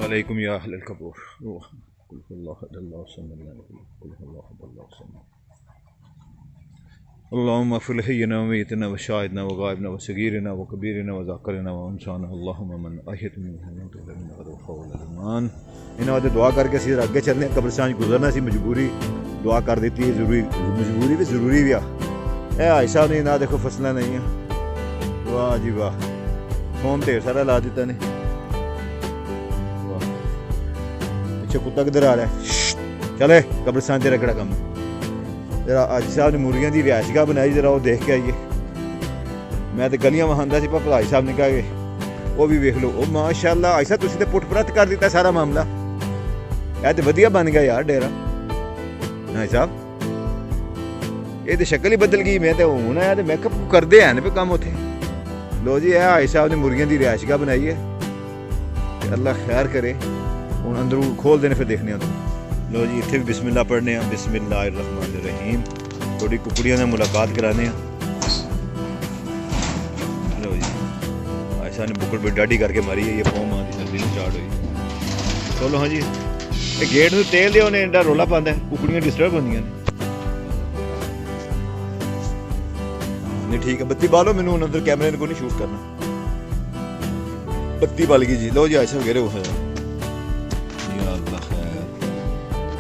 अलैकुम या अहलल कबूर कुल हुवल्लाहु अहद अल्लाहु सम्मद लम यलिद कुल हुवल्लाहु अहद अल्लाहु सम्मद अल्लाहुम्मा इग़फिर लिहय्यिना व मय्यितिना व शाहिदना व गायबिना व सगीरिना व कबीरिना व ज़ाकिरिना व उनसाना अल्लाहुम्मा मन अहयत मिनहुम तुलमिन ग़दफ़ौल ईमान। इन्हां वास्ते दुआ करके असीं अगे चलने कब्रिस्तान गुजरना सी मजबूरी दुआ कर दी जरूरी मजबूरी भी जरूरी भी आ। भाई साहब ने ना देखो फसलें नहीं है, वाह जी वाह, फोन ढेर सारा ला दिता ने। पीछे कुत्ता किधर आ रहा है, चले कब्रिस्तान तेरा केड़ा कम। जरा हाजी साहब ने मुर्गियां की रिहायशगाह बनाई, जरा वो देख के आइए। मैं तो गलियां वहांदा सी, पर भाई साहब ने कहा कि वो भी वेख लो। ओ माशाअल्लाह भाई साहब तुसीं ते पुट परत कर दिता सारा मामला। यह तो वधिया बन गया यार डेरा। भाई साहब ये तो शक्ल ही बदल गई। मैं तो हूँ आया तो मैं करते हैं पे काम उथे। लो जी है भाई साहब ने मुर्गियां की रिहायशगाह बनाई है, अल्लाह खैर करे। हूँ अंदरों खोल देने फिर देखने। लो जी इतने भी बिस्मिल्लाह पढ़ने, बिस्मिल्लाहिर्रहमानिर्रहीम। थोड़ी कुकड़ियों ने मुलाकात कराने। लो जी भाई साहब ने बुकड़ बड़ी डाढ़ी करके मारी है, ये फोम आती सर्दी में स्टार्ट हुई। चलो हाँ जी ये गेट में तेल दे उन्हें एडा रोला पाता है, कुकड़ियाँ डिस्टर्ब होंदियां ने। नहीं ठीक है, बत्ती बालो, मैंने अंदर कैमरे को नहीं शूट करना। बत्ती बाल गई जी। लो जी ऐसा घेरे हो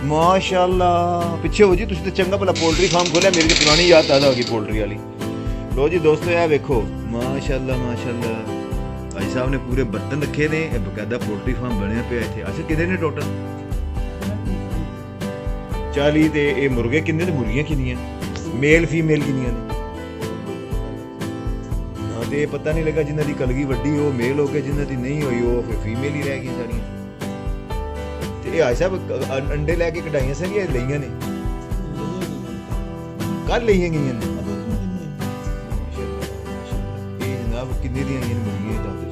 माशाअल्लाह। पिछे हो जी तुम तो चंगा भला पोल्ट्री फार्म खोलिया, मेरी तो पुरानी याद ताज़ा होगी पोल्ट्री वाली। लो जी दोस्तों यह देखो माशाअल्लाह माशाअल्लाह, भाई साहब ने पूरे बर्तन रखे ने, बकायदा पोल्ट्री फार्म बनया पे थे। अच्छा कितने ने टोटल 40 ते ये मुर्गे किन्ने ते मुर्गियां किन्नियां, मेल फीमेल किन्नियां ने। हाँ तो ये पता नहीं लगा, जिन्हों की कलगी वड्डी वो मेल हो गए, जिन्हों की नहीं हुई वो फिर फीमेल ही रह गई सारियां। भाई साहब अंडे लैके कटाइया सन या लिया ने, कल लिया गई ने। जनाब किन्ने दी आईयां मुर्गियां दस दो।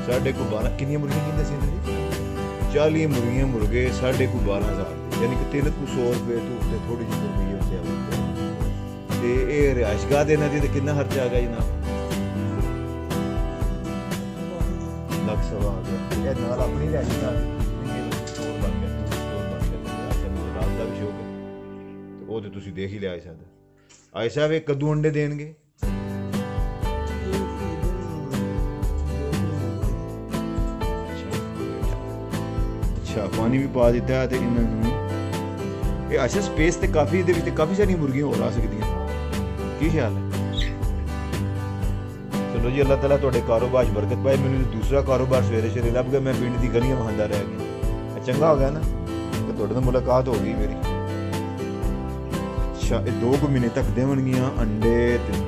साढ़े को 12 किन्नियां मुर्गियां किन्ने सी 40 मुर्गियां मुर्गे 12,500, यानी कि 300 रुपये तो उत्ते थोड़ी जी रुपये उससे ते ये रिहायशगाह देना दी कितना खर्चा आ गया जनाब, लख सवा आ गया। ये नाल अपनी रिहायशगाह स्टोर बन गया, अच्छा मुझे रात का भी शौक है तो वो तो तुसीं देख ही लिया। आई साहब ये कद्दू अंडे देंगे? अच्छा पानी भी पा दिता है इन्होंने। अच्छा स्पेस तो काफ़ी काफ़ी सारी मुर्गियां हो आ सकदियां, की ख्याल है? चलो जी अल्लाह ताला तुहाडे कारोबार च बरकत पाए। मैंने दूसरा कारोबार सवेरे सवेरे लभ गया, मैं पिंड की गलियां वहांदा रह गया। चंगा हो गया ना तो तुहाडे नाल मुलाकात हो गई मेरी। अच्छा ये 2 महीने तक देवणगियां अंडे,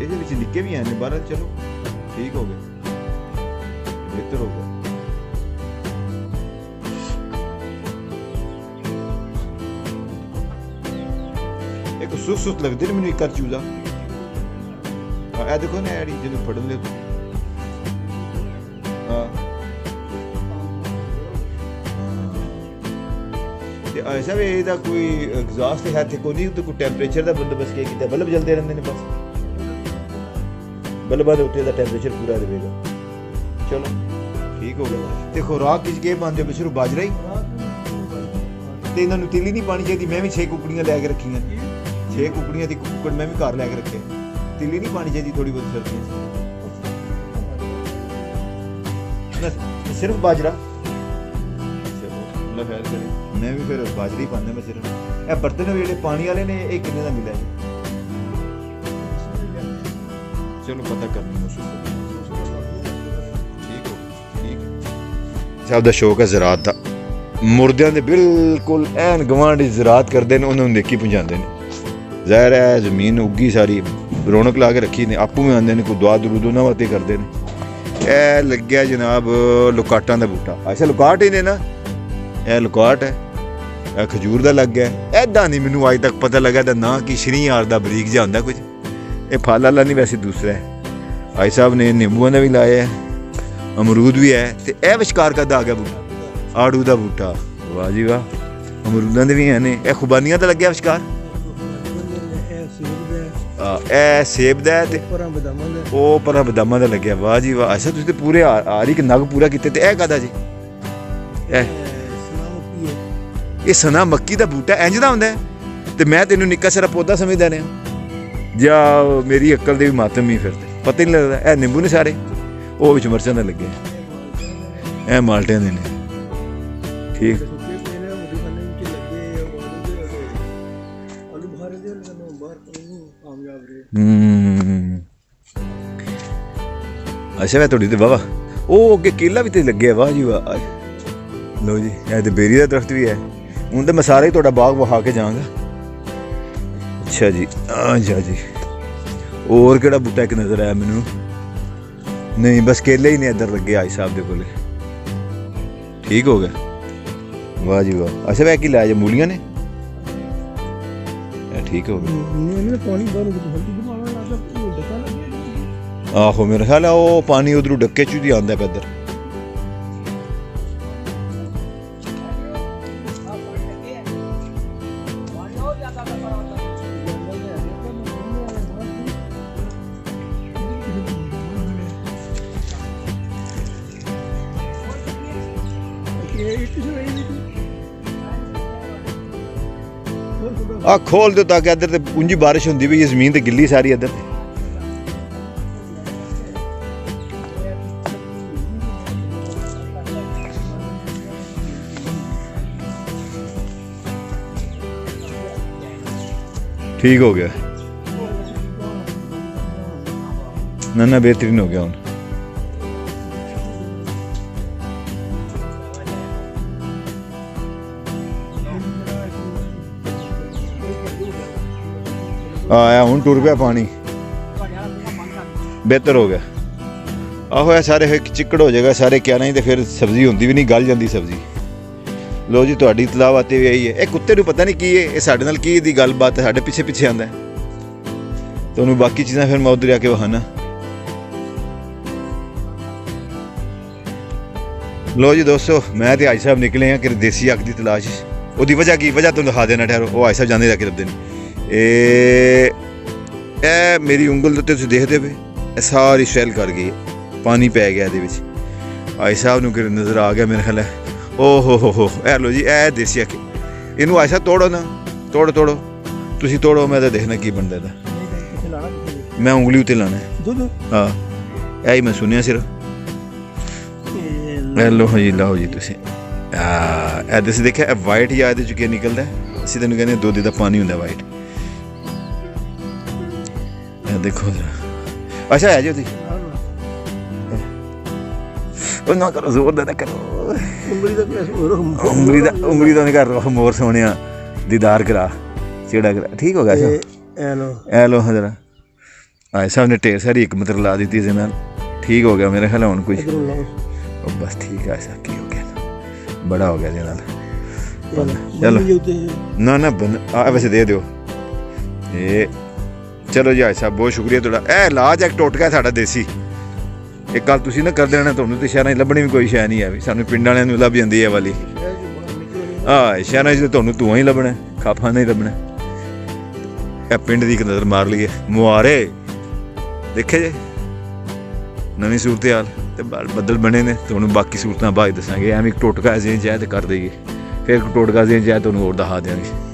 ये निक्के भी हैं 12। चलो ठीक हो गए, बेहतर हो गया। एक सुस्त लगती है मैंने एक चूजा। ए देखो ना यार जिन्हें फड़ ले तो ऐसा भी ਇਹਦਾ कोई एग्जॉस्ट है थे कोई नहीं, तो कोई टेंपरेचर ਦਾ ਬੰਦੋਬਸਤ ਕੀ ਕੀਤਾ? ਬਲਬ ਜਲਦੇ ਰਹਿੰਦੇ ਨੇ ਬਸ, ਬਲਬਾਂ ਦੇ ਉੱਤੇ ਦਾ ਟੈਂਪਰੇਚਰ ਪੂਰਾ ਰਹੇਗਾ। ਚਲੋ ਠੀਕ ਹੋ ਗਿਆ। ਤੇ ਖੁਰਾਕ ਕਿਸ ਕੇ ਪਾਉਂਦੇ ਹੋ? ਬਸ਼ਰੂ ਬਾਜਰਾ ਹੀ ਤੇ ਇਹਨਾਂ ਨੂੰ ਤਿੱਲੀ ਨਹੀਂ ਪਾਣੀ ਚਾਹੀਦੀ। ਮੈਂ ਵੀ 6 ਕੁਕੜੀਆਂ ਲੈ ਕੇ ਰੱਖੀਆਂ, 6 ਕੁਕੜੀਆਂ ਦੀ ਕੁੱਕੜ ਮੈਂ ਵੀ ਘਰ ਲੈ ਕੇ ਰੱਖੇ। ਤਿੱਲੀ ਨਹੀਂ ਪਾਣੀ ਚਾਹੀਦੀ ਥੋੜੀ ਬਹੁਤ ਸਰਦੀਆਂ ਸਿਰਫ ਬਾਜਰਾ। ਚਲੋ ਅੱਲਾ ਖੈਰ ਕਰੇ। मैं भी फिर बाजरी पाने में सिर्फ ये बर्तन जो पानी वाले ने ये कितने का मिला है? चलो पता करनी ठीक हो ठीक। साहब का शौक है ज़राअत का, मुर्दियां दे बिल्कुल ऐन गवांढ ज़राअत करते हैं, उन्होंने नेकी पहुँचाते हैं। ज़ाहिर है जमीन उगी सारी रौनक ला के रखी ने, आपू में आते हैं कोई दुआ दरूद उन्होंने वास्ते करते हैं। ए लग गया जनाब लुकाटां दा बूटा। अच्छा लुकाट ही ने ना, यह लुकाट है खजूर का लग गया। ऐदा नहीं मैनू अज तक पता लगा था ना कि श्रीयार का बरीक जहा होंदा कुछ। ये फल वाला नहीं वैसे दूसरा है। भाई साहब ने नींबूआं का भी लाया है, अमरूद भी है तो यह विचकार का आ गया बूटा आड़ू का बूटा। वाह जी वाह, अमरूदां दे भी हैं ने। यह खुबानियां का लग गया विचकार। ਇਹ ਸੇਬ ਦਾ ਤੇ ਪਰਾਂ ਬਦਾਮਾਂ ਦਾ ਉਹ ਪਰਾਂ ਬਦਾਮਾਂ ਦਾ ਲੱਗਿਆ। ਵਾਹ ਜੀ ਵਾਹ। ਅੱਛਾ ਤੁਸੀਂ ਤੇ ਪੂਰੇ ਆ ਰਹੀ ਕਿ ਨਗ ਪੂਰਾ ਕੀਤੇ। ਤੇ ਇਹ ਕਾਹਦਾ ਜੀ? ਇਹ ਸਨਾ ਮੁੱਕੀ ਹੈ। ਇਹ ਸਨਾ ਮੱਕੀ ਦਾ ਬੂਟਾ ਇੰਜ ਦਾ ਹੁੰਦਾ ਹੈ? ਤੇ ਮੈਂ ਤੈਨੂੰ ਨਿੱਕਾ ਸਾਰਾ ਪੌਦਾ ਸਮਝਦਾ ਰਿਹਾ ਜਾਂ ਮੇਰੀ ਅਕਲ ਦੇ ਵੀ ਮਾਤਮ ਹੀ ਫਿਰ ਤੇ ਪਤਾ ਹੀ ਨਹੀਂ ਲੱਗਦਾ। ਇਹ ਨਿੰਬੂ ਨੇ ਸਾਰੇ, ਉਹ ਵਿੱਚ ਮਿਰਚਾਂ ਦਾ ਲੱਗੇ, ਇਹ ਮਾਲਟਿਆਂ ਦੇ ਨੇ। ਠੀਕ ਅੱਛਾ ਮੈਂ ਤੁਹਾਡੀ ਤੇ ਵਾਹ ਉਹ ਅੱਗੇ ਕੇਲਾ ਵੀ ਤੇ ਲੱਗਿਆ। ਵਾਹ ਜੀ ਵਾਹ। ਲਓ ਜੀ ਇਹ ਤੇ ਬੇਰੀ ਦਾ ਦਰਖਤ ਵੀ ਹੈ। ਹੁਣ ਤਾਂ ਮੈਂ ਸਾਰਾ ਹੀ ਤੁਹਾਡਾ ਬਾਗ ਵਹਾ ਕੇ ਜਾਵਾਂਗਾ। ਅੱਛਾ ਜੀ ਅੱਛਾ ਜੀ। ਹੋਰ ਕਿਹੜਾ ਬੂਟਾ ਇੱਕ ਨਜ਼ਰ ਆਇਆ ਮੈਨੂੰ? ਨਹੀਂ ਬਸ ਕੇਲੇ ਹੀ ਨੇ ਇੱਧਰ ਲੱਗੇ ਆਈ ਸਾਹਿਬ ਦੇ ਕੋਲੇ। ਠੀਕ ਹੋ ਗਿਆ। ਵਾਹ ਜੀ ਵਾਹ। ਅੱਛਾ ਵੈ ਕੀ ਲਾਇਆ ਜੇ? ਮੂਲੀਆਂ ਨੇ? ਠੀਕ ਹੋ ਗਿਆ। ਆਹੋ ਮੇਰਾ ਖਿਆਲ ਹੈ ਉਹ ਪਾਣੀ ਉਧਰੋਂ ਡੱਕੇ ਚੋਂ ਦੀ ਆਉਂਦਾ ਪਿਆ ਇੱਧਰ। ਆ ਖੋਲ ਦਿਓ ਤਾਂ ਕਿ ਇੱਧਰ ਤੇ ਉਂਝੀ ਬਾਰਿਸ਼ ਹੁੰਦੀ ਵੀ ਜ਼ਮੀਨ ਤੇ ਗਿੱਲੀ ਸਾਰੀ ਇੱਧਰ ਤੇ। ठीक हो गया ना ना बेहतरीन हो गया हूँ। आया हूँ टुर पिया पानी बेहतर हो गया। आहो है सारे चिक्कड़ हो जाएगा सारे क्या नहीं तो फिर सब्जी होंगी भी नहीं गल जाती सब्जी। लो जी तुहाडी इतलाह आते हुए आई है। ਇਹ ਕੁੱਤੇ ਨੂੰ ਪਤਾ ਨਹੀਂ ਕੀ ਹੈ ਇਹ ਸਾਡੇ ਨਾਲ ਕੀ ਦੀ ਗੱਲਬਾਤ ਹੈ ਸਾਡੇ ਪਿੱਛੇ ਪਿੱਛੇ ਆਂਦਾ ਹੈ। ਤੁਹਾਨੂੰ ਬਾਕੀ ਚੀਜ਼ਾਂ ਫਿਰ ਮੈਂ ਉਧਰ ਆ ਕੇ ਵਹਾਣਾ। ਲੋ ਜੀ ਦੋਸਤੋ ਮੈਂ ਤੇ ਆਈ ਸਾਹਿਬ ਨਿਕਲੇ ਆ ਕਿ ਦੇਸੀ ਅੱਗ ਦੀ ਤਲਾਸ਼। ਉਹਦੀ ਵਜ੍ਹਾ ਕੀ ਵਜ੍ਹਾ ਤੁਹਾਨੂੰ ਦਿਖਾ ਦੇਣਾ ਠਹਿਰੋ। ਉਹ ਆਈ ਸਾਹਿਬ ਜਾਂਦੇ ਜਾ ਕੇ ਲੱਭਦੇ ਨੇ। ਇਹ ਮੇਰੀ ਉਂਗਲ ਦੇ ਉੱਤੇ ਤੁਸੀਂ ਦੇਖਦੇ ਪਏ ਇਹ ਸਾਰੀ ਸੈਲ ਕਰ ਗਈ ਪਾਣੀ ਪੈ ਗਿਆ ਇਹਦੇ ਵਿੱਚ। ਆਈ ਸਾਹਿਬ ਨੂੰ ਕਿ ਨਜ਼ਰ ਆ ਗਿਆ ਮੇਰੇ ਖਿਆਲ ਹੈ। ਓ ਹੋ ਇਹ ਲੋ ਜੀ ਇਹ ਦੇਸੀ ਅੱਗ। ਇਹਨੂੰ ਆਈ ਸਾਹਿਬ ਤੋੜੋ ਨਾ ਤੋੜੋ ਤੁਸੀਂ ਤੋੜੋ ਮੈਂ ਤਾਂ ਦੇਖਣਾ ਕੀ ਬਣਦਾ ਇਹਦਾ। ਮੈਂ ਉਂਗਲੀ ਉੱਤੇ ਲਾਣਾ ਹਾਂ ਇਹ ਹੀ ਮੈਂ ਸੁਣਿਆ ਸਿਰਫ। ਲੋ ਜੀ ਲਾਓ ਜੀ ਤੁਸੀਂ ਇਹ ਤੁਸੀਂ ਦੇਖਿਆ ਇਹ ਵਾਈਟ ਜਾਂ ਇਹਦੇ 'ਚ ਕੀ ਨਿਕਲਦਾ? ਅਸੀਂ ਤੈਨੂੰ ਕਹਿੰਦੇ ਦੁੱਧ ਦਾ ਪਾਣੀ ਹੁੰਦਾ ਵਾਈਟ। ਇਹ ਦੇਖੋ ਜਰਾ। ਅੱਛਾ ਹੈ ਜੀ ਉਹਦੀ ਉਹ ਨਾ ਕਰੋ ਜ਼ੋਰ ਦਾ ਨਾ ਕਰੋ। ਉਂਗਲੀ ਦਾ ਨਹੀਂ ਕਰ ਮੋਰ ਸੋਹਣਿਆ ਦੀਦਾਰ ਕਰਾ ਚਿਹੜਾ ਕਰਾ। ਠੀਕ ਹੋ ਗਿਆ ਇਹ ਲੋ ਜਰਾ। ਆਏ ਸਾਹਿਬ ਨੇ ਢੇਰ ਸਾਰੀ ਹਕਮਤ ਲਾ ਦਿੱਤੀ ਇਹਦੇ ਨਾਲ। ਠੀਕ ਹੋ ਗਿਆ ਮੇਰੇ ਖਿਆਲ ਹੁਣ ਕੁਝ ਬਸ ਠੀਕ ਹੈ। ਸਾਹਿਬ ਕੀ ਹੋ ਗਿਆ ਬੜਾ ਹੋ ਗਿਆ ਇਹਦੇ ਨਾਲ। ਚਲੋ ਨਾ ਨਾ ਵੈਸੇ ਦੇ ਦਿਓ ਇਹ। ਚਲੋ ਜੀ ਆਏ ਸਾਹਿਬ ਬਹੁਤ ਸ਼ੁਕਰੀਆ ਤੁਹਾਡਾ। ਇਹ ਇਲਾਜ ਇੱਕ ਟੋਟਕਾ ਸਾਡਾ ਦੇਸੀ। ਇੱਕ ਗੱਲ ਤੁਸੀਂ ਨਾ ਕਰ ਦੇਣਾ ਤੁਹਾਨੂੰ ਤੇ ਸ਼ਹਿਰਾਂ 'ਚ ਲੱਭਣੀ ਵੀ ਕੋਈ ਸ਼ੈ ਨਹੀਂ ਹੈ ਵੀ ਸਾਨੂੰ ਪਿੰਡਾਂ ਵਾਲਿਆਂ ਨੂੰ ਲੱਭ ਜਾਂਦੀ ਹੈ ਵਾਲੀ। ਸ਼ਹਿਰਾਂ 'ਚ ਤੁਹਾਨੂੰ ਧੂੰਆਂ ਹੀ ਲੱਭਣਾ ਖਾਪਾਂ ਨਹੀਂ ਲੱਭਣਾ। ਇਹ ਪਿੰਡ ਦੀ ਇੱਕ ਨਜ਼ਰ ਮਾਰ ਲਈਏ। ਮੁਹਾਰੇ ਦੇਖੇ ਜੇ ਨਵੀਂ ਸੂਰਤ ਹਾਲ ਤੇ ਬੱਦਲ ਬਣੇ ਨੇ। ਤੁਹਾਨੂੰ ਬਾਕੀ ਸੂਰਤਾਂ ਬਾਅਦ ਦੱਸਾਂਗੇ। ਐਵੇਂ ਇੱਕ ਟੋਟਕਾ ਜੇ ਚਾਹੇ ਤੇ ਕਰ ਦੇਈਏ ਫਿਰ ਇੱਕ ਟੋਟਕਾ ਜੇ ਚਾਹੇ ਤੁਹਾਨੂੰ ਹੋਰ ਦਿਖਾ ਦਿਆਂਗੇ।